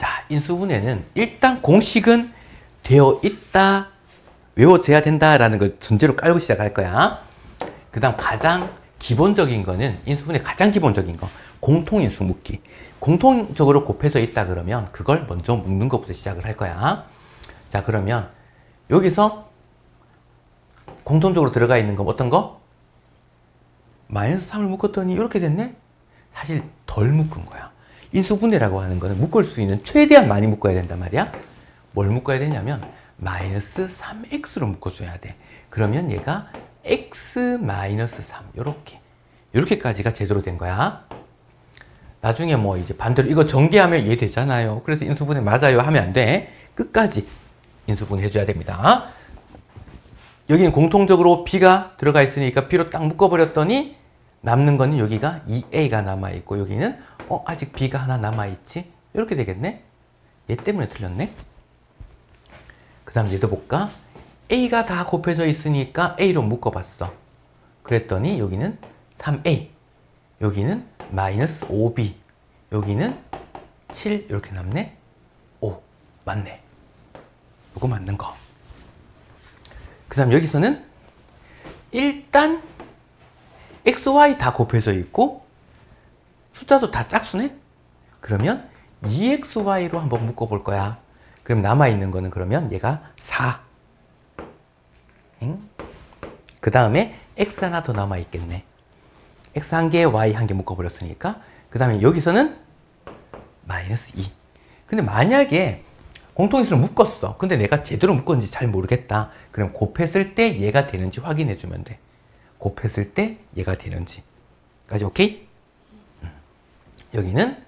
자, 인수분해는 일단 공식은 되어 있다, 외워져야 된다라는 걸 전제로 깔고 시작할 거야. 그 다음 가장 기본적인 거는 인수분해 가장 기본적인 거 공통인수 묶기. 공통적으로 곱해져 있다 그러면 그걸 먼저 묶는 것부터 시작을 할 거야. 자, 그러면 여기서 공통적으로 들어가 있는 거 어떤 거? 마이너스 3을 묶었더니 이렇게 됐네? 사실 덜 묶은 거야. 인수분해라고 하는 거는 묶을 수 있는 최대한 많이 묶어야 된단 말이야. 뭘 묶어야 되냐면 마이너스 3x로 묶어줘야 돼. 그러면 얘가 x 마이너스 3 요렇게까지가 제대로 된 거야. 나중에 뭐 이제 반대로 이거 전개하면 이해되잖아요. 그래서 인수분해 맞아요 하면 안 돼. 끝까지 인수분해 해줘야 됩니다. 여기는 공통적으로 b가 들어가 있으니까 b로 딱 묶어버렸더니 남는 거는 여기가 2a가 남아있고 여기는 아직 b가 하나 남아있지? 이렇게 되겠네? 얘 때문에 틀렸네? 그 다음 얘도 볼까? a가 다 곱해져 있으니까 a로 묶어봤어. 그랬더니 여기는 3a, 여기는 마이너스 5b, 여기는 7 이렇게 남네? 오, 맞네. 이거 맞는 거. 그 다음 여기서는 일단 x, y 다 곱해져 있고 숫자도 다 짝수네? 그러면 2xy로 한번 묶어볼 거야. 그럼 남아있는 거는 그러면 얘가 4. 그 다음에 x 하나 더 남아있겠네. x 한 개, y 한 개 묶어버렸으니까. 그 다음에 여기서는 마이너스 2. 근데 만약에 공통인수를 묶었어. 근데 내가 제대로 묶었는지 잘 모르겠다. 그럼 곱했을 때 얘가 되는지 확인해 주면 돼. 곱했을 때 얘가 되는지. 까지 오케이? 여기는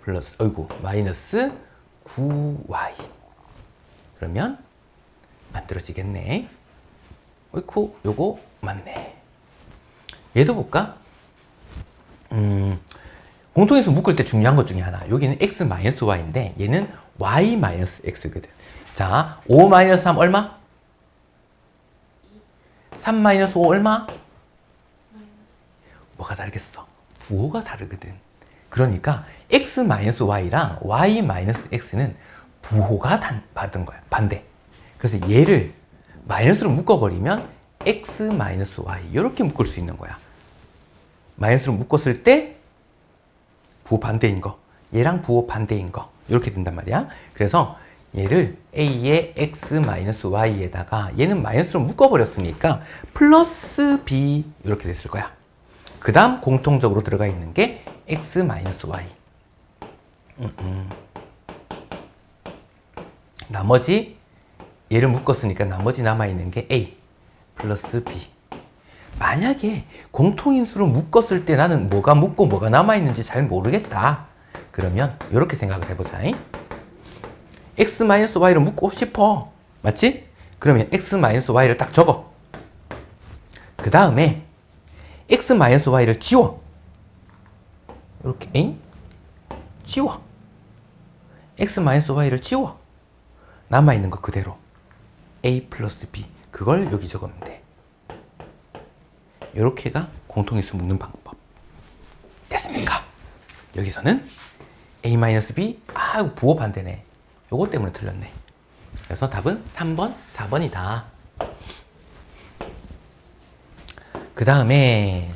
플러스, 마이너스 9y. 그러면 만들어지겠네. 어이쿠, 요거 맞네. 얘도 볼까? 공통인수 묶을 때 중요한 것 중에 하나. 여기는 x 마이너스 y인데 얘는 y 마이너스 x거든. 자, 5 마이너스 3 얼마? 3 마이너스 5 얼마? 뭐가 다르겠어? 부호가 다르거든. 그러니까 x 마이너스 y랑 y 마이너스 x는 부호가 받은 거야. 반대. 그래서 얘를 마이너스로 묶어버리면 x 마이너스 y 이렇게 묶을 수 있는 거야. 마이너스로 묶었을 때 부호 반대인 거, 얘랑 부호 반대인 거 이렇게 된단 말이야. 그래서 얘를 a의 x 마이너스 y에다가 얘는 마이너스로 묶어버렸으니까 플러스 b 이렇게 됐을 거야. 그 다음 공통적으로 들어가 있는 게 x 마이너스 y. 나머지 얘를 묶었으니까 나머지 남아있는 게 a 플러스 b. 만약에 공통인수로 묶었을 때 나는 뭐가 묶고 뭐가 남아있는지 잘 모르겠다. 그러면 이렇게 생각을 해보자. x 마이너스 y를 묶고 싶어. 맞지? 그러면 x 마이너스 y를 딱 적어. 그 다음에 x 마이너스 y를 지워. 이렇게 지워. x 마이너스 y를 지워. 남아있는 거 그대로 a 플러스 b. 그걸 여기 적으면 돼. 이렇게가 공통인수 묶는 방법. 됐습니까? 여기서는 a 마이너스 b. 부호 반대네. 요거 때문에 틀렸네. 그래서 답은 3번, 4번이다. 그 다음에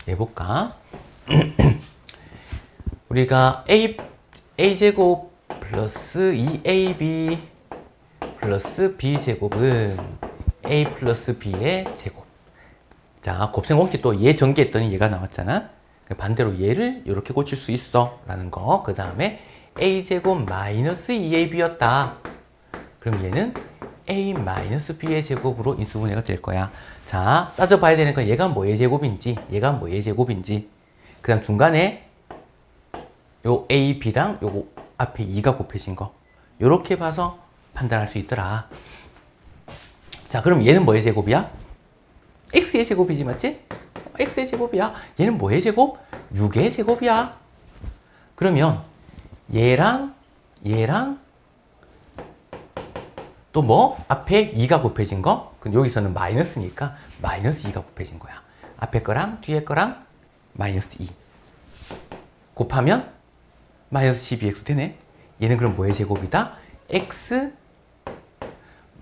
얘 볼까? 우리가 a제곱 플러스 2ab 플러스 b제곱은 a 플러스 b의 제곱. 자, 곱셈 곱기 또 얘 전개했더니 얘가 나왔잖아. 반대로 얘를 이렇게 고칠 수 있어 라는 거. 그 다음에 a제곱 마이너스 2ab였다. 그럼 얘는 a 마이너스 b의 제곱으로 인수분해가 될 거야. 자, 따져봐야 되는 건 얘가 뭐의 제곱인지, 얘가 뭐의 제곱인지. 그 다음 중간에 요 a, b랑 요거 앞에 2가 곱해진 거. 요렇게 봐서 판단할 수 있더라. 자, 그럼 얘는 뭐의 제곱이야? x의 제곱이지, 맞지? x의 제곱이야. 얘는 뭐의 제곱? 6의 제곱이야. 그러면 얘랑 또 뭐? 앞에 2가 곱해진 거? 그럼 여기서는 마이너스니까 마이너스 2가 곱해진 거야. 앞에 거랑 뒤에 거랑 마이너스 2 곱하면 마이너스 12x 되네. 얘는 그럼 뭐의 제곱이다? x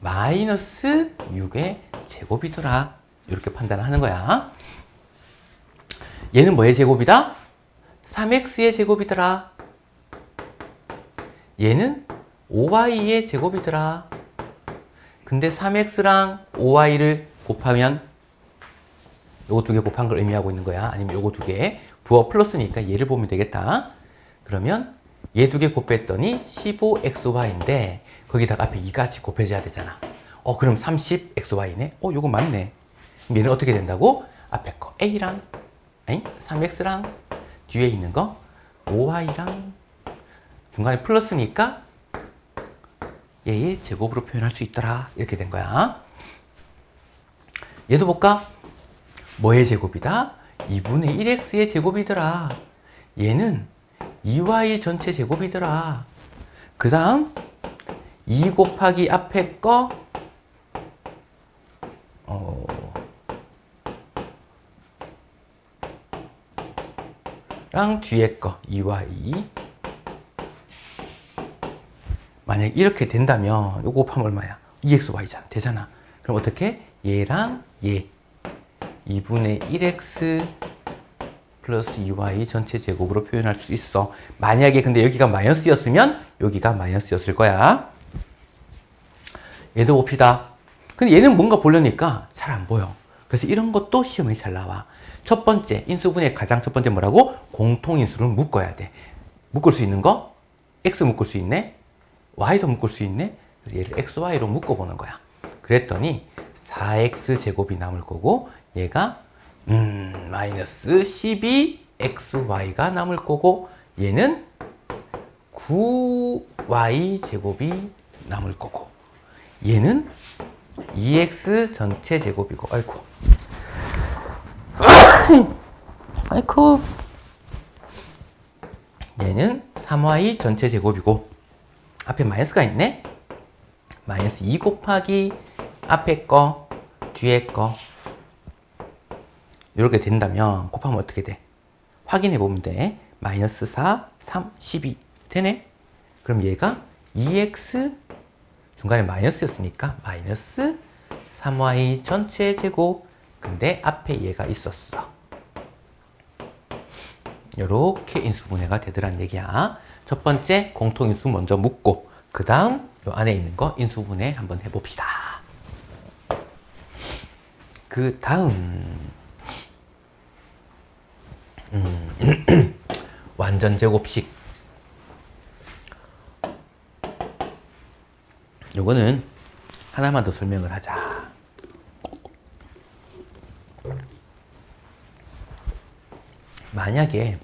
마이너스 6의 제곱이더라. 이렇게 판단하는 거야. 얘는 뭐의 제곱이다? 3x의 제곱이더라. 얘는 5y의 제곱이더라. 근데 3x랑 5y를 곱하면 요거 두 개 곱한 걸 의미하고 있는 거야. 아니면 요거 두 개. 부호 플러스니까 얘를 보면 되겠다. 그러면 얘 두 개 곱했더니 15xy인데 거기다가 앞에 2같이 곱해줘야 되잖아. 그럼 30xy네. 요거 맞네. 그럼 얘는 어떻게 된다고? 앞에 거 a랑 3x랑 뒤에 있는 거 5y랑 중간에 플러스니까 얘의 제곱으로 표현할 수 있더라. 이렇게 된 거야. 얘도 볼까? 뭐의 제곱이다? 2분의 1x의 제곱이더라. 얘는 2y 전체 제곱이더라. 그 다음 2 곱하기 앞에 거 랑 뒤에 거 2y 만약 이렇게 된다면 요거 곱하면 얼마야? 2xy잖아. 되잖아. 그럼 어떻게? 얘랑 얘 2분의 1x 플러스 2y 전체 제곱으로 표현할 수 있어. 만약에 근데 여기가 마이너스였으면 여기가 마이너스였을 거야. 얘도 봅시다. 근데 얘는 뭔가 보려니까 잘 안 보여. 그래서 이런 것도 시험에 잘 나와. 첫 번째, 인수분해 가장 첫 번째 뭐라고? 공통인수를 묶어야 돼. 묶을 수 있는 거? x 묶을 수 있네? y도 묶을 수 있네? 얘를 xy로 묶어보는 거야. 그랬더니 4x 제곱이 남을 거고 얘가 마이너스 12xy가 남을 거고 얘는 9y 제곱이 남을 거고 얘는 2x 전체 제곱이고 아이고 얘는 3y 전체 제곱이고 앞에 마이너스가 있네. 마이너스 2 곱하기 앞에 거 뒤에 거 이렇게 된다면 곱하면 어떻게 돼? 확인해 보면 돼. 마이너스 4, 3, 12 되네. 그럼 얘가 2x 중간에 마이너스였으니까 마이너스 3y 전체 제곱. 근데 앞에 얘가 있었어. 이렇게 인수분해가 되더란 얘기야. 첫 번째 공통인수 먼저 묻고 그 다음 요 안에 있는 거 인수분해 한번 해봅시다. 그 다음 완전 제곱식. 요거는 하나만 더 설명을 하자. 만약에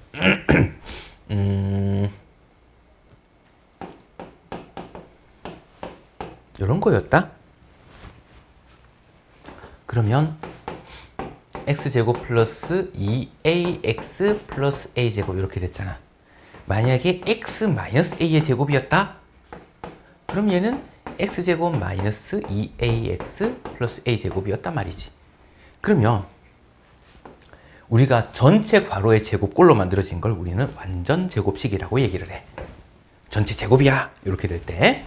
이런 거였다. 그러면 x제곱 플러스 2ax 플러스 a제곱 이렇게 됐잖아. 만약에 x 마이너스 a의 제곱이었다. 그럼 얘는 x제곱 마이너스 2ax 플러스 a제곱이었단 말이지. 그러면 우리가 전체 괄호의 제곱꼴로 만들어진 걸 우리는 완전 제곱식이라고 얘기를 해. 전체 제곱이야. 이렇게 될 때.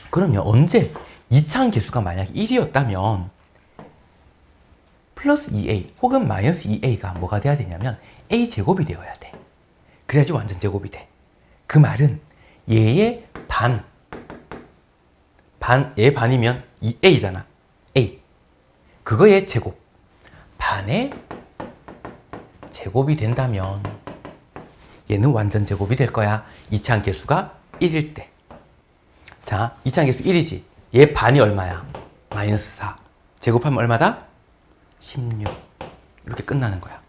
그러면 언제 이차함계수가 만약 1이었다면 플러스 2a 혹은 마이너스 2a가 뭐가 돼야 되냐면 a제곱이 되어야 돼. 그래야지 완전 제곱이 돼. 그 말은 얘의 얘 반이면 2a잖아. a. 그거의 제곱. 반의 제곱이 된다면 얘는 완전 제곱이 될 거야. 이차함계수가 1일 때. 자, 이차함계수 1이지. 얘 반이 얼마야? 마이너스 4. 제곱하면 얼마다? 16. 이렇게 끝나는 거야.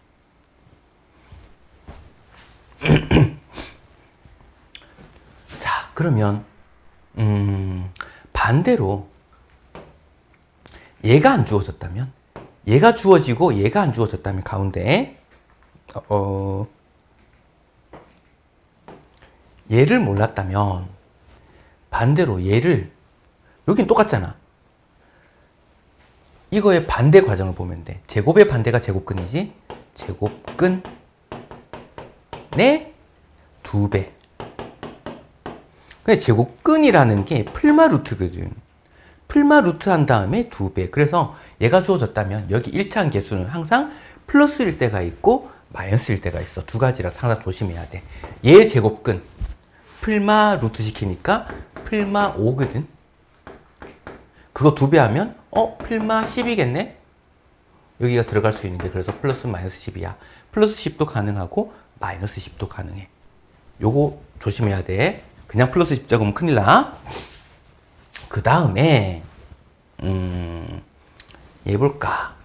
자, 그러면 반대로 얘가 안 주어졌다면, 얘가 주어지고 얘가 안 주어졌다면 가운데 얘를 몰랐다면 반대로 얘를, 여긴 똑같잖아. 이거의 반대 과정을 보면 돼. 제곱의 반대가 제곱근이지. 제곱근의 2배. 근데 제곱근이라는 게 풀마 루트거든. 풀마 루트 한 다음에 2배. 그래서 얘가 주어졌다면 여기 1차항 개수는 항상 플러스일 때가 있고 마이너스일 때가 있어. 두 가지라 항상 조심해야 돼. 얘 제곱근 풀마 루트 시키니까 풀마 5거든. 그거 2배 하면 풀마 10이겠네? 여기가 들어갈 수 있는데 그래서 플러스 마이너스 10이야. 플러스 10도 가능하고 마이너스 10도 가능해. 요거 조심해야 돼. 그냥 플러스 10 적으면 큰일 나. 그 다음에 얘 볼까?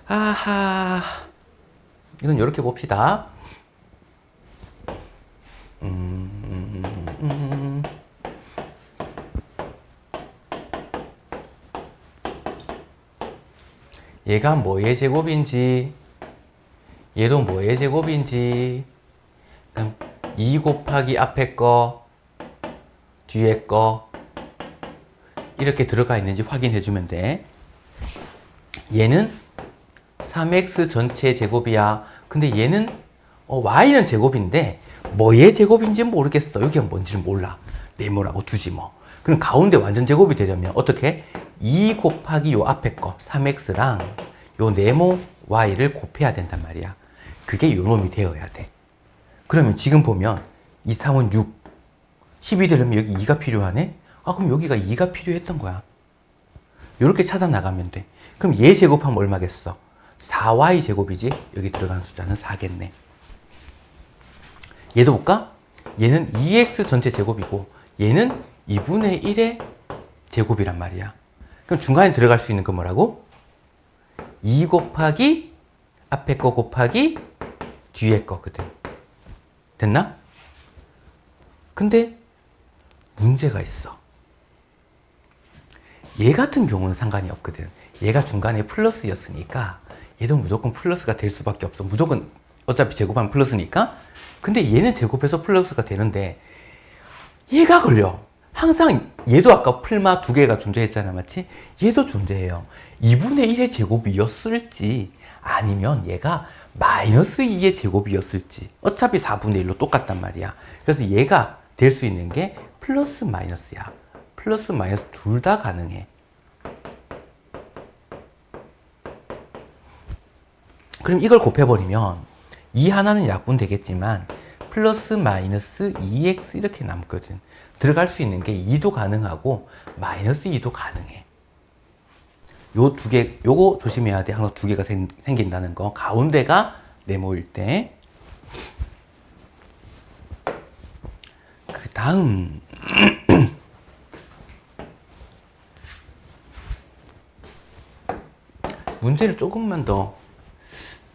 아하, 이건 이렇게 봅시다. 얘가 뭐의 제곱인지, 얘도 뭐의 제곱인지, 2 곱하기 앞에 거, 뒤에 거, 이렇게 들어가 있는지 확인해 주면 돼. 얘는 3x 전체 제곱이야. 근데 얘는 y는 제곱인데 뭐의 제곱인지 모르겠어. 여기가 뭔지를 몰라. 네모라고 두지 뭐. 그럼 가운데 완전 제곱이 되려면 어떻게? 2 곱하기 요 앞에 거 3x랑 요 네모 y를 곱해야 된단 말이야. 그게 요 놈이 되어야 돼. 그러면 지금 보면 2, 3은 6, 10이 되려면 여기 2가 필요하네? 아, 그럼 여기가 2가 필요했던 거야. 요렇게 찾아 나가면 돼. 그럼 얘 제곱하면 얼마겠어? 4y 제곱이지? 여기 들어가는 숫자는 4겠네. 얘도 볼까? 얘는 2x 전체 제곱이고 얘는 2분의 1의 제곱이란 말이야. 그럼 중간에 들어갈 수 있는 건 뭐라고? 2 곱하기 앞에 거 곱하기 뒤에 거거든. 됐나? 근데 문제가 있어. 얘 같은 경우는 상관이 없거든. 얘가 중간에 플러스였으니까 얘도 무조건 플러스가 될 수밖에 없어. 무조건 어차피 제곱하면 플러스니까. 근데 얘는 제곱해서 플러스가 되는데 얘가 걸려. 항상 얘도 아까 풀마 2개가 존재했잖아, 맞지? 얘도 존재해요. 2분의 1의 제곱이었을지 아니면 얘가 마이너스 2의 제곱이었을지. 어차피 4분의 1로 똑같단 말이야. 그래서 얘가 될 수 있는 게 플러스 마이너스야. 플러스 마이너스 둘 다 가능해. 그럼 이걸 곱해버리면 이 하나는 약분 되겠지만 플러스 마이너스 2x 이렇게 남거든. 들어갈 수 있는 게 2도 가능하고 마이너스 2도 가능해. 요 두 개, 요거 조심해야 돼. 항상 두 개가 생긴다는 거. 가운데가 네모일 때. 그 다음 문제를 조금만 더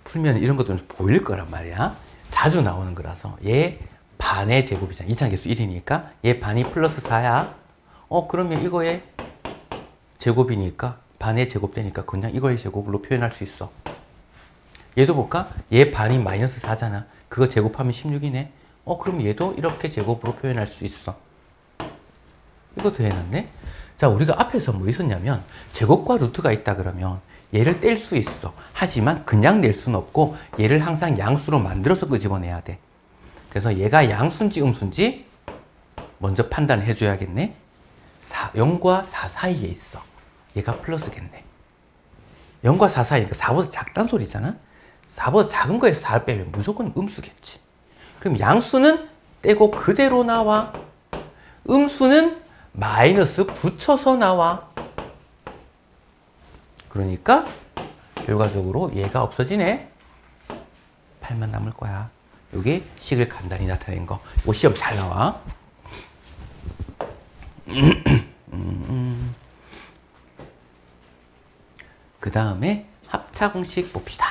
풀면 이런 것도 보일 거란 말이야. 자주 나오는 거라서. 얘 반의 제곱이잖아. 이차계수 1이니까 얘 반이 플러스 4야. 그러면 이거의 제곱이니까 반의 제곱 되니까 그냥 이거의 제곱으로 표현할 수 있어. 얘도 볼까? 얘 반이 마이너스 4잖아. 그거 제곱하면 16이네. 그럼 얘도 이렇게 제곱으로 표현할 수 있어. 이거 더해놨네. 자, 우리가 앞에서 뭐 있었냐면 제곱과 루트가 있다 그러면 얘를 뗄 수 있어. 하지만 그냥 낼 수는 없고 얘를 항상 양수로 만들어서 끄집어내야 돼. 그래서 얘가 양수인지 음수인지 먼저 판단을 해줘야겠네. 0과 4 사이에 있어. 얘가 플러스겠네. 0과 4 사이니까 4보다 작단 소리잖아. 4보다 작은 거에서 4를 빼면 무조건 음수겠지. 그럼 양수는 떼고 그대로 나와. 음수는 마이너스 붙여서 나와. 그러니까 결과적으로 얘가 없어지네. 8만 남을 거야. 요게 식을 간단히 나타낸 거. 이거 시험 잘 나와. 그 다음에 합차 공식 봅시다.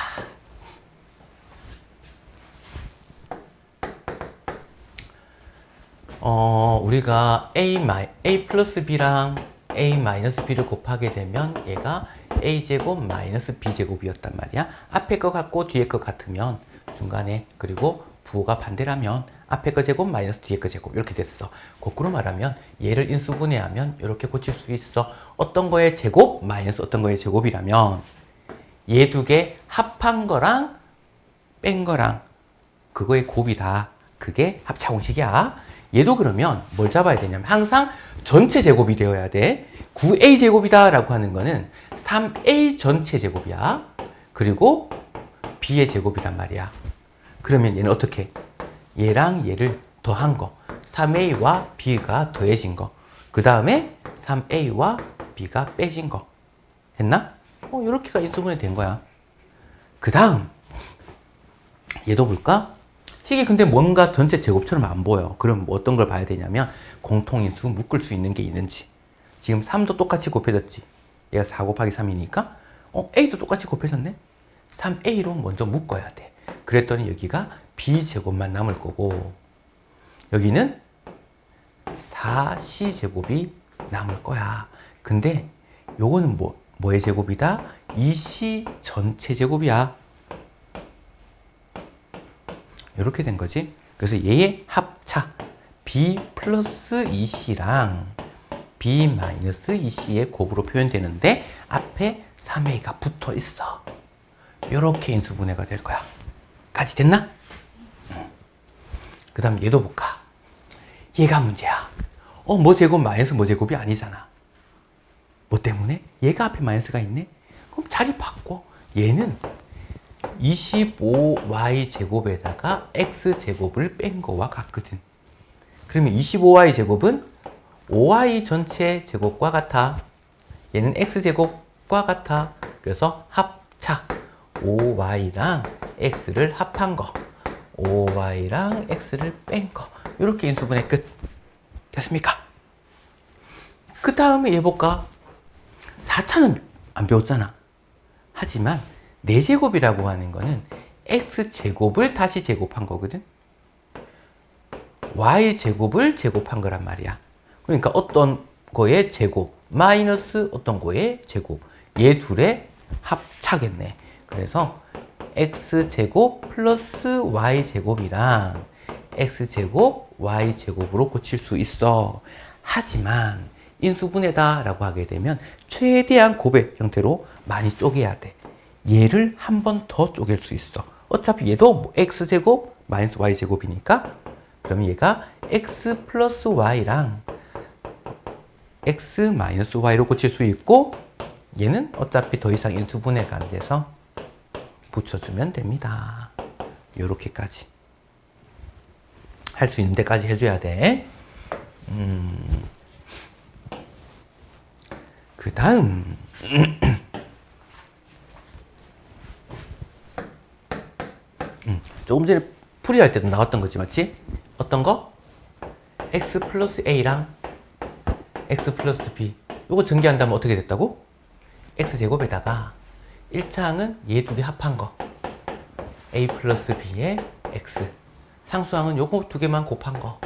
우리가 a 플러스 b랑 a 마이너스 b를 곱하게 되면 얘가 a제곱 마이너스 b제곱이었단 말이야. 앞에 거 같고 뒤에 거 같으면 중간에, 그리고 부호가 반대라면 앞에 거 제곱 마이너스 뒤에 거 제곱 이렇게 됐어. 거꾸로 말하면 얘를 인수분해하면 이렇게 고칠 수 있어. 어떤 거의 제곱 마이너스 어떤 거의 제곱이라면 얘 두 개 합한 거랑 뺀 거랑 그거의 곱이다. 그게 합차공식이야. 얘도 그러면 뭘 잡아야 되냐면 항상 전체 제곱이 되어야 돼. 9a 제곱이다 라고 하는 거는 3a 전체 제곱이야. 그리고 b의 제곱이란 말이야. 그러면 얘는 어떻게? 얘랑 얘를 더한 거. 3a와 b가 더해진 거. 그 다음에 3a와 b가 빼진 거. 됐나? 이렇게가 인수분해 된 거야. 그 다음 얘도 볼까? 이게 근데 뭔가 전체 제곱처럼 안 보여. 그럼 뭐 어떤 걸 봐야 되냐면 공통인수 묶을 수 있는 게 있는지. 지금 3도 똑같이 곱해졌지. 얘가 4 곱하기 3이니까 a도 똑같이 곱해졌네. 3a로 먼저 묶어야 돼. 그랬더니 여기가 b제곱만 남을 거고 여기는 4c제곱이 남을 거야. 근데 요거는 뭐의 제곱이다? 2c 전체 제곱이야. 이렇게 된 거지. 그래서 얘의 합차 b 플러스 2c랑 b 마이너스 2c의 곱으로 표현되는데 앞에 3a가 붙어 있어. 이렇게 인수분해가 될 거야. 까지 됐나? 그 다음 얘도 볼까? 얘가 문제야. 뭐 제곱 마이너스 뭐 제곱이 아니잖아. 뭐 때문에? 얘가 앞에 마이너스가 있네? 그럼 자리 바꿔. 얘는 25y 제곱에다가 x 제곱을 뺀 거와 같거든. 그러면 25y 제곱은 5y 전체 제곱과 같아. 얘는 x 제곱과 같아. 그래서 합차 5y랑 x를 합한 거, 5y랑 x를 뺀 거. 이렇게 인수분해 끝. 됐습니까? 그 다음에 얘 볼까? 4차는 안 배웠잖아. 하지만 4제곱이라고 하는 거는 x제곱을 다시 제곱한 거거든. y제곱을 제곱한 거란 말이야. 그러니까 어떤 거의 제곱 마이너스 어떤 거의 제곱. 얘 둘의 합차겠네. 그래서 x제곱 플러스 y제곱이랑 x제곱 y제곱으로 고칠 수 있어. 하지만 인수분해다 라고 하게 되면 최대한 곱의 형태로 많이 쪼개야 돼. 얘를 한 번 더 쪼갤 수 있어. 어차피 얘도 x제곱 마이너스 y제곱이니까 그러면 얘가 x 플러스 y랑 x 마이너스 y로 고칠 수 있고 얘는 어차피 더 이상 인수분해가 안 돼서 붙여주면 됩니다. 요렇게까지 할 수 있는 데까지 해줘야 돼. 그 다음 조금 전에 풀이할 때도 나왔던 거지, 맞지? 어떤 거? x 플러스 a랑 x 플러스 b 요거 전개한다면 어떻게 됐다고? x제곱에다가 1차항은 얘 두 개 합한 거 a 플러스 b의 x, 상수항은 요거 두 개만 곱한 거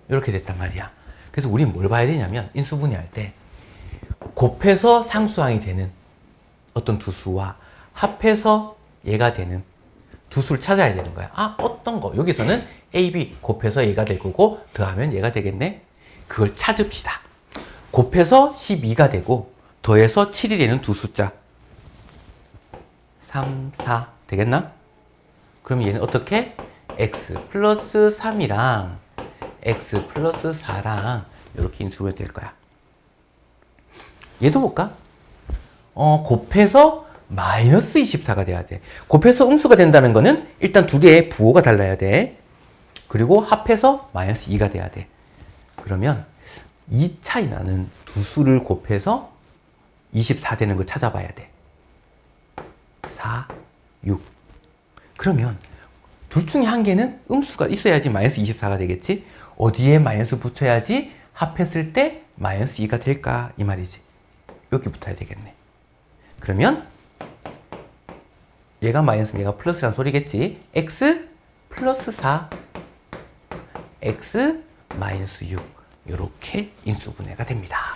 이렇게 됐단 말이야. 그래서 우리는 뭘 봐야 되냐면 인수분해할 때 곱해서 상수항이 되는 어떤 두 수와 합해서 얘가 되는 두 수를 찾아야 되는 거야. 어떤 거? 여기서는 a, b 곱해서 얘가 될 거고 더하면 얘가 되겠네. 그걸 찾읍시다. 곱해서 12가 되고 더해서 7이 되는 두 숫자 3, 4 되겠나? 그러면 얘는 어떻게? x 플러스 3이랑 x 플러스 4랑 이렇게 인수분해 될 거야. 얘도 볼까? 곱해서 마이너스 24가 돼야 돼. 곱해서 음수가 된다는 거는 일단 두 개의 부호가 달라야 돼. 그리고 합해서 마이너스 2가 돼야 돼. 그러면 2 차이 나는 두 수를 곱해서 24 되는 걸 찾아봐야 돼. 4, 6. 그러면 둘 중에 한 개는 음수가 있어야지 마이너스 24가 되겠지? 어디에 마이너스 붙여야지 합했을 때 마이너스 2가 될까? 이 말이지. 여기 붙어야 되겠네. 그러면 얘가 마이너스면 얘가 플러스란 소리겠지? x 플러스 4, x 마이너스 6 이렇게 인수분해가 됩니다.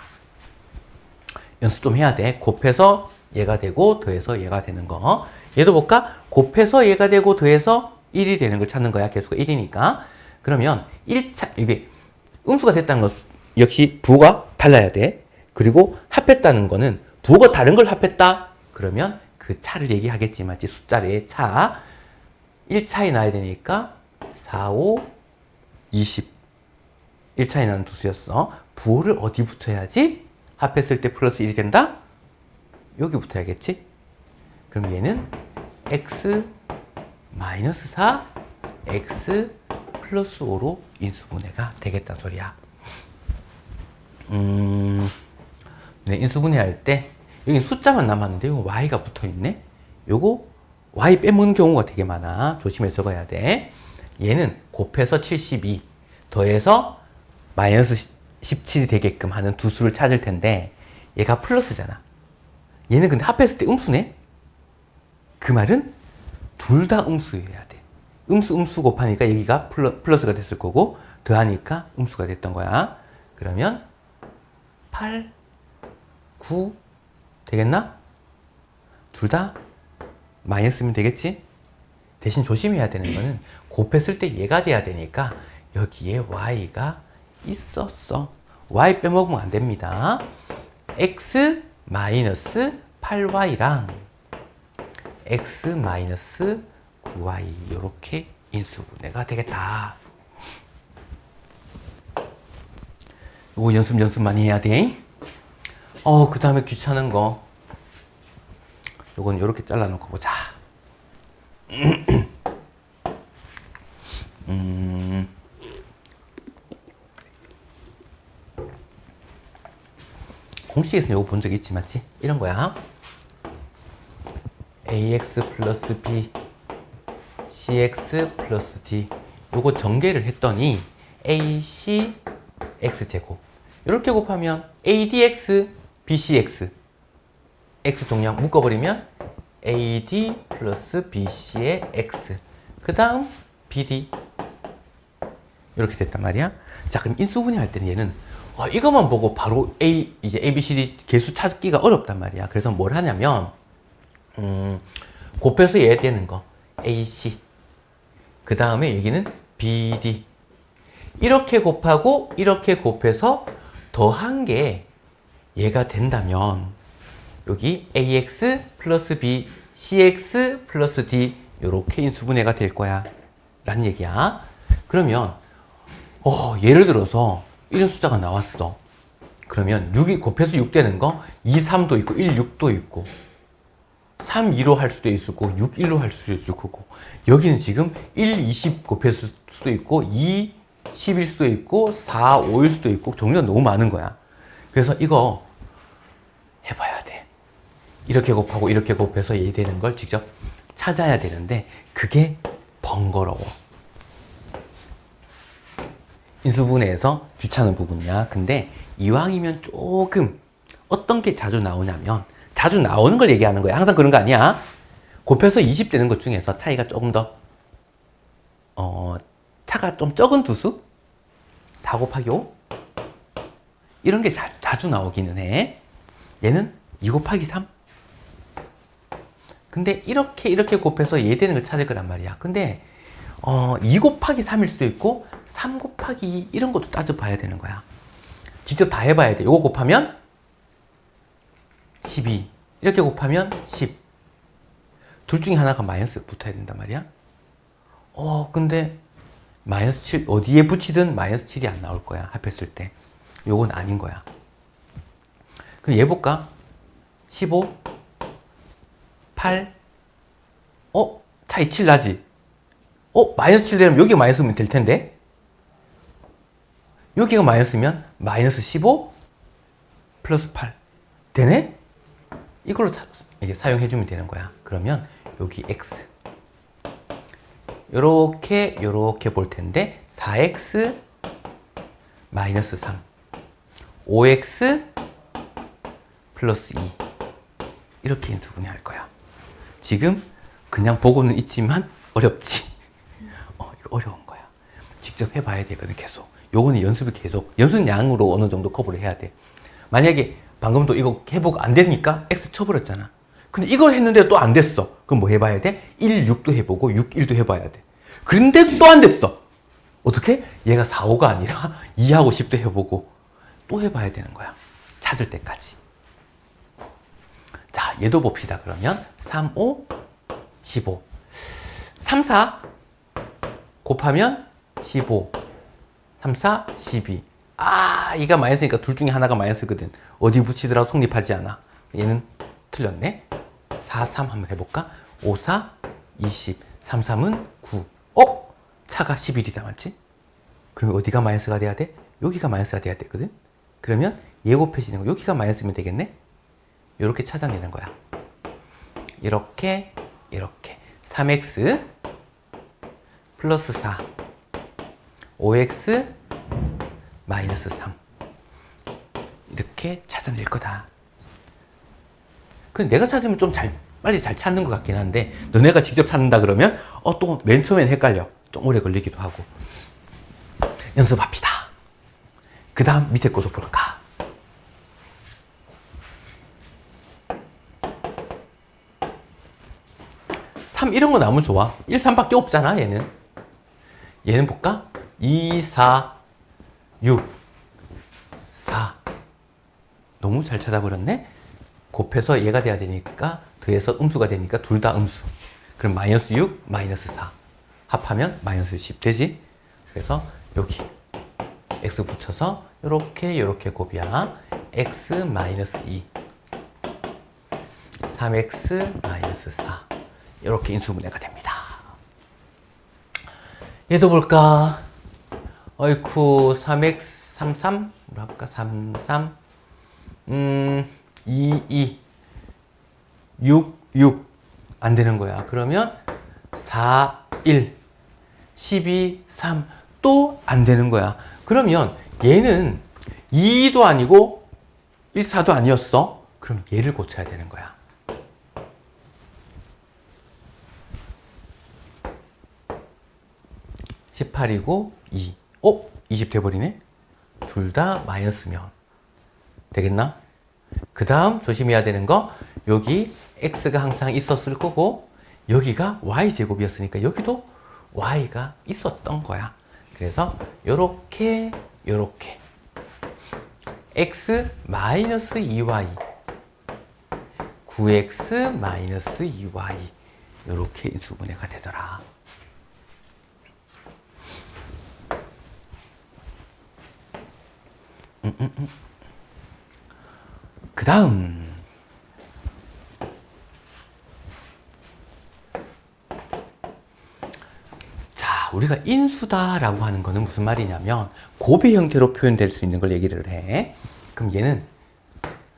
연습 좀 해야 돼. 곱해서 얘가 되고 더해서 얘가 되는 거. 얘도 볼까? 곱해서 얘가 되고 더해서 1이 되는 걸 찾는 거야. 개수가 1이니까. 그러면 1차 이게 음수가 됐다는 것 역시 부호가 달라야 돼. 그리고 합했다는 거는 부호가 다른 걸 합했다. 그러면 그 차를 얘기하겠지만 숫자의 차 1차에 놔야 되니까 4, 5, 20 1차에 나는 두수였어. 부호를 어디 붙여야지? 합했을 때 플러스 1이 된다? 여기 붙어야겠지? 그럼 얘는 x 마이너스 4 x 플러스 5로 인수분해가 되겠다 소리야. 네, 인수분해할 때 여기 숫자만 남았는데 이거 y가 붙어있네. 요거 y 빼먹는 경우가 되게 많아. 조심해서 적어야 돼. 얘는 곱해서 72 더해서 마이너스 17이 되게끔 하는 두 수를 찾을 텐데 얘가 플러스잖아. 얘는 근데 합했을 때 음수네. 그 말은 둘 다 음수여야 돼. 음수 곱하니까 여기가 플러스가 됐을 거고 더하니까 음수가 됐던 거야. 그러면 8, 9 되겠나? 둘 다 마이너스면 되겠지? 대신 조심해야 되는 거는 곱했을 때 얘가 돼야 되니까 여기에 y가 있었어. y 빼먹으면 안 됩니다. x 마이너스 8y랑 x 마이너스 9y 이렇게 인수분해가 되겠다. 이거 연습 많이 해야 돼. 그 다음에 귀찮은 거 요건 이렇게 잘라놓고 보자. 공식에서는 요거 본 적 있지, 맞지? 이런 거야. ax 플러스 b cx 플러스 d 요거 전개를 했더니 ac x제곱 이렇게 곱하면 adx bcx x 동량 묶어버리면 ad 플러스 bc의 x 그 다음 bd 이렇게 됐단 말이야. 자, 그럼 인수분해 할 때는 얘는 이것만 보고 바로 이제 a, b, c, d 개수 찾기가 어렵단 말이야. 그래서 뭘 하냐면 곱해서 얘 되는 거 ac 그 다음에 여기는 bd 이렇게 곱하고 이렇게 곱해서 더한 게 얘가 된다면 여기 ax 플러스 b cx 플러스 d 이렇게 인수분해가 될 거야 라는 얘기야. 그러면 예를 들어서 이런 숫자가 나왔어. 그러면 6이 곱해서 6 되는 거 2, 3도 있고 1, 6도 있고 3, 2로 할 수도 있을 거고 6, 1로 할 수도 있을 거고 여기는 지금 1, 20 곱했을 수도 있고 2, 10일 수도 있고 4, 5일 수도 있고 종류가 너무 많은 거야. 그래서 이거 해봐야 돼. 이렇게 곱하고 이렇게 곱해서 얘 되는 걸 직접 찾아야 되는데 그게 번거로워. 인수분해에서 귀찮은 부분이야. 근데 이왕이면 조금 어떤 게 자주 나오냐면 자주 나오는 걸 얘기하는 거야. 항상 그런 거 아니야. 곱해서 20 되는 것 중에서 차이가 조금 더 차가 좀 적은 두수 4 곱하기 5 이런 게 자주 나오기는 해. 얘는 2 곱하기 3 근데 이렇게 곱해서 얘 되는 걸 찾을 거란 말이야. 근데 2 곱하기 3일 수도 있고 3 곱하기 2 이런 것도 따져봐야 되는 거야. 직접 다 해봐야 돼. 이거 곱하면 12 이렇게 곱하면 10 둘 중에 하나가 마이너스 붙어야 된단 말이야. 근데 마이너스 7 어디에 붙이든 마이너스 7이 안 나올 거야. 합했을 때 요건 아닌 거야. 그럼 얘 볼까? 15 8 차이 7 나지? 마이너스 7 되면 여기가 마이너스면 될 텐데 여기가 마이너스면 마이너스 15 플러스 8 되네? 이걸로 이제 사용해주면 되는 거야. 그러면 여기 x 요렇게 볼 텐데 4x 마이너스 3 5x 플러스 2 이렇게 인수분해 할 거야. 지금 그냥 보고는 있지만 어렵지. 이거 어려운 거야. 직접 해봐야 되거든. 계속 요거는 연습을 계속 연습량으로 어느 정도 커버를 해야 돼. 만약에 방금도 이거 해보고 안 되니까 x 쳐버렸잖아. 근데 이걸 했는데 또 안 됐어. 그럼 뭐 해봐야 돼? 1, 6도 해보고 6, 1도 해봐야 돼. 그런데 또 안 됐어. 어떻게? 얘가 4, 5가 아니라 2하고 10도 해보고 또 해봐야 되는 거야. 찾을 때까지. 자, 얘도 봅시다. 그러면 3, 5, 15. 3, 4 곱하면 15. 3, 4, 12. 아, 이가 마이너스니까 둘 중에 하나가 마이너스거든. 어디 붙이더라도 성립하지 않아. 얘는 틀렸네. 4, 3 한번 해볼까? 5, 4, 20. 3, 3은 9. 차가 11이다, 맞지? 그러면 어디가 마이너스가 돼야 돼? 여기가 마이너스가 돼야 되거든? 그러면 얘 곱해지는 거, 여기가 마이너스면 되겠네? 이렇게 찾아내는 거야. 이렇게, 이렇게. 3x 플러스 4. 5x 마이너스 3. 이렇게 찾아낼 거다. 근데 내가 찾으면 좀 빨리 잘 찾는 것 같긴 한데, 너네가 직접 찾는다 그러면, 또 맨 처음엔 헷갈려. 좀 오래 걸리기도 하고. 연습합시다. 그 다음 밑에 것도 볼까? 이런 거 나오면 좋아. 1, 3밖에 없잖아, 얘는. 얘는 볼까? 2, 4, 6, 4. 너무 잘 찾아버렸네? 곱해서 얘가 돼야 되니까, 더해서 음수가 되니까 둘 다 음수. 그럼 마이너스 6, 마이너스 4. 합하면 마이너스 10 되지? 그래서 여기 x 붙여서 요렇게 곱이야. x 마이너스 2. 3x 마이너스 4. 이렇게 인수분해가 됩니다. 얘도 볼까? 어이쿠, 3x, 33? 뭐라 할까? 33, 2, 6, 6. 안 되는 거야. 그러면 4, 1, 12, 3. 또 안 되는 거야. 그러면 얘는 2도 아니고 1, 4도 아니었어. 그럼 얘를 고쳐야 되는 거야. 18이고 2. 20 돼버리네? 둘 다 마이너스면 되겠나? 그 다음 조심해야 되는 거, 여기 x가 항상 있었을 거고 여기가 y제곱이었으니까 여기도 y가 있었던 거야. 그래서 요렇게 x 마이너스 2y 9x 마이너스 2y 요렇게 인수분해가 되더라. 그 다음 자, 우리가 인수다라고 하는 거는 무슨 말이냐면 곱의 형태로 표현될 수 있는 걸 얘기를 해. 그럼 얘는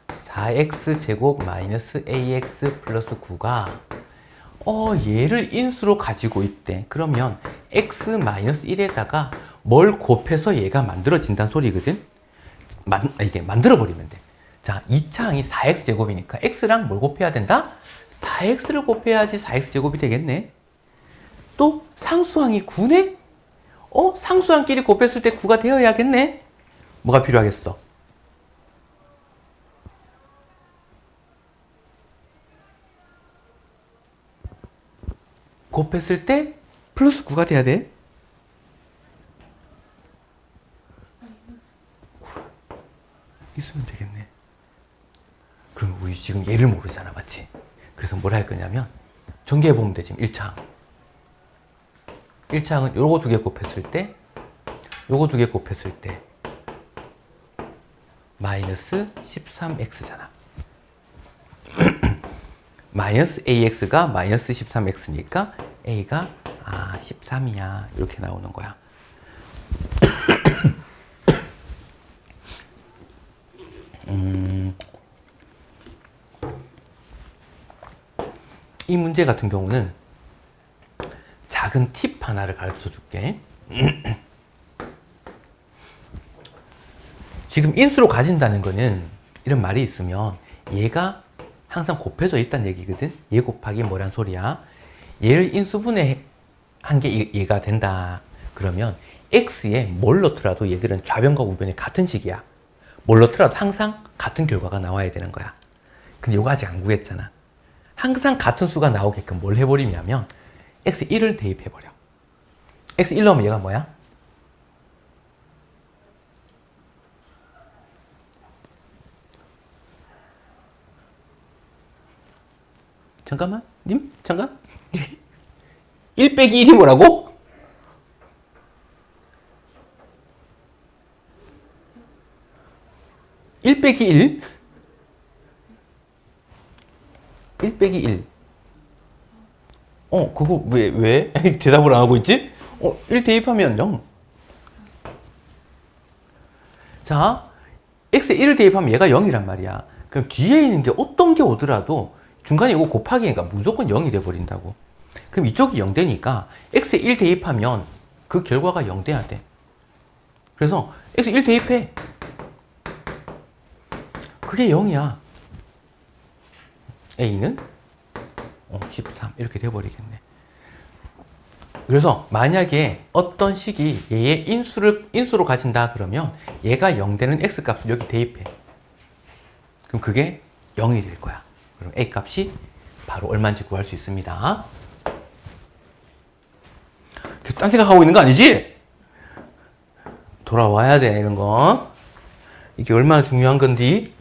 4x 제곱 마이너스 ax 플러스 9가 얘를 인수로 가지고 있대. 그러면 x 마이너스 1에다가 뭘 곱해서 얘가 만들어진다는 소리거든. 이게 만들어버리면 돼. 자, 2차항이 4x 제곱이니까 x랑 뭘 곱해야 된다? 4x를 곱해야지 4x 제곱이 되겠네. 또 상수항이 9네? 상수항끼리 곱했을 때 9가 되어야겠네? 뭐가 필요하겠어? 곱했을 때 플러스 9가 돼야 돼? 있으면 되겠네. 그럼 우리 지금 얘를 모르잖아, 맞지? 그래서 뭘 할 거냐면 전개해보면 되지, 1차항. 1차항은 요거 두 개 곱했을 때, 요거 두 개 곱했을 때 마이너스 13x잖아. 마이너스 ax가 마이너스 13x니까 a가 13이야. 이렇게 나오는 거야. 이 문제 같은 경우는 작은 팁 하나를 가르쳐 줄게. 지금 인수로 가진다는 거는 이런 말이 있으면 얘가 항상 곱해져 있다는 얘기거든. 얘 곱하기 뭐란 소리야? 얘를 인수분해 한 게 얘가 된다. 그러면 x에 뭘 넣더라도 얘들은 좌변과 우변이 같은 식이야. 뭘 넣더라도 항상 같은 결과가 나와야 되는 거야. 근데 이거 아직 안 구했잖아. 항상 같은 수가 나오게끔 뭘 해버리냐면 x1을 대입해버려. x1 넣으면 얘가 뭐야? 잠깐만, 님? 잠깐? 1 빼기 1이 뭐라고? 1 빼기 1? 1 빼기 1. 그거 왜? 대답을 안 하고 있지? 1 대입하면 0. 자, x에 1을 대입하면 얘가 0이란 말이야. 그럼 뒤에 있는 게 어떤 게 오더라도 중간에 이거 곱하기니까 무조건 0이 돼버린다고. 그럼 이쪽이 0 되니까 x에 1 대입하면 그 결과가 0 돼야 돼. 그래서 x 1 대입해. 그게 0이야. a는 13 이렇게 돼버리겠네. 그래서 만약에 어떤 식이 얘의 인수로 가진다 그러면 얘가 0 되는 x 값을 여기 대입해. 그럼 그게 0이 될 거야. 그럼 a 값이 바로 얼마인지 구할 수 있습니다. 계속 딴 생각하고 있는 거 아니지? 돌아와야 돼, 이런 거. 이게 얼마나 중요한 건디?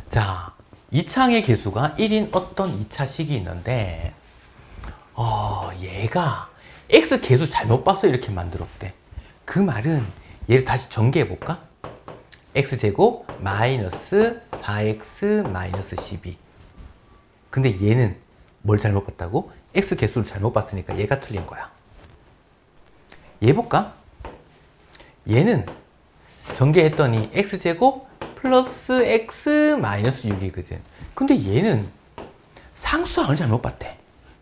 자, 이 창의 개수가 1인 어떤 2차 식이 있는데 얘가 x 개수 잘못 봤어 이렇게 만들었대. 그 말은 얘를 다시 전개해 볼까? x제곱 마이너스 4x 마이너스 12. 근데 얘는 뭘 잘못 봤다고? x 개수를 잘못 봤으니까 얘가 틀린 거야. 얘 볼까? 얘는 전개했더니 x제곱 플러스 x 마이너스 6이거든. 근데 얘는 상수항을 잘못 봤대.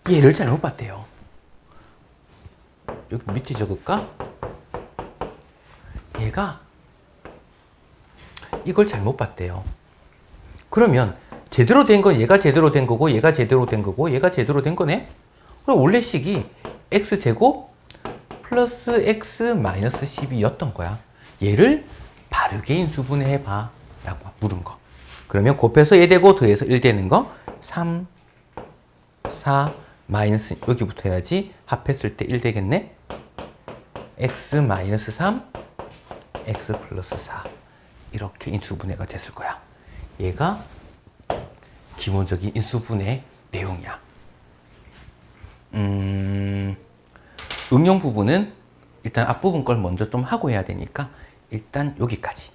얘를 잘못 봤대요. 여기 밑에 적을까? 얘가 이걸 잘못 봤대요. 그러면 제대로 된 건 얘가 제대로 된 거고 얘가 제대로 된 거고 얘가 제대로 된 거네? 그럼 원래 식이 x제곱 플러스 x 마이너스 12였던 거야. 얘를 바르게 인수분해해봐 라고 물은 거. 그러면 곱해서 얘 되고 더해서 1 되는 거 3, 4, 마이너스 여기부터 해야지. 합했을 때 1 되겠네. x 마이너스 3, x 플러스 4 이렇게 인수분해가 됐을 거야. 얘가 기본적인 인수분해 내용이야. 응용 부분은 일단 앞부분 걸 먼저 좀 하고 해야 되니까 일단 여기까지.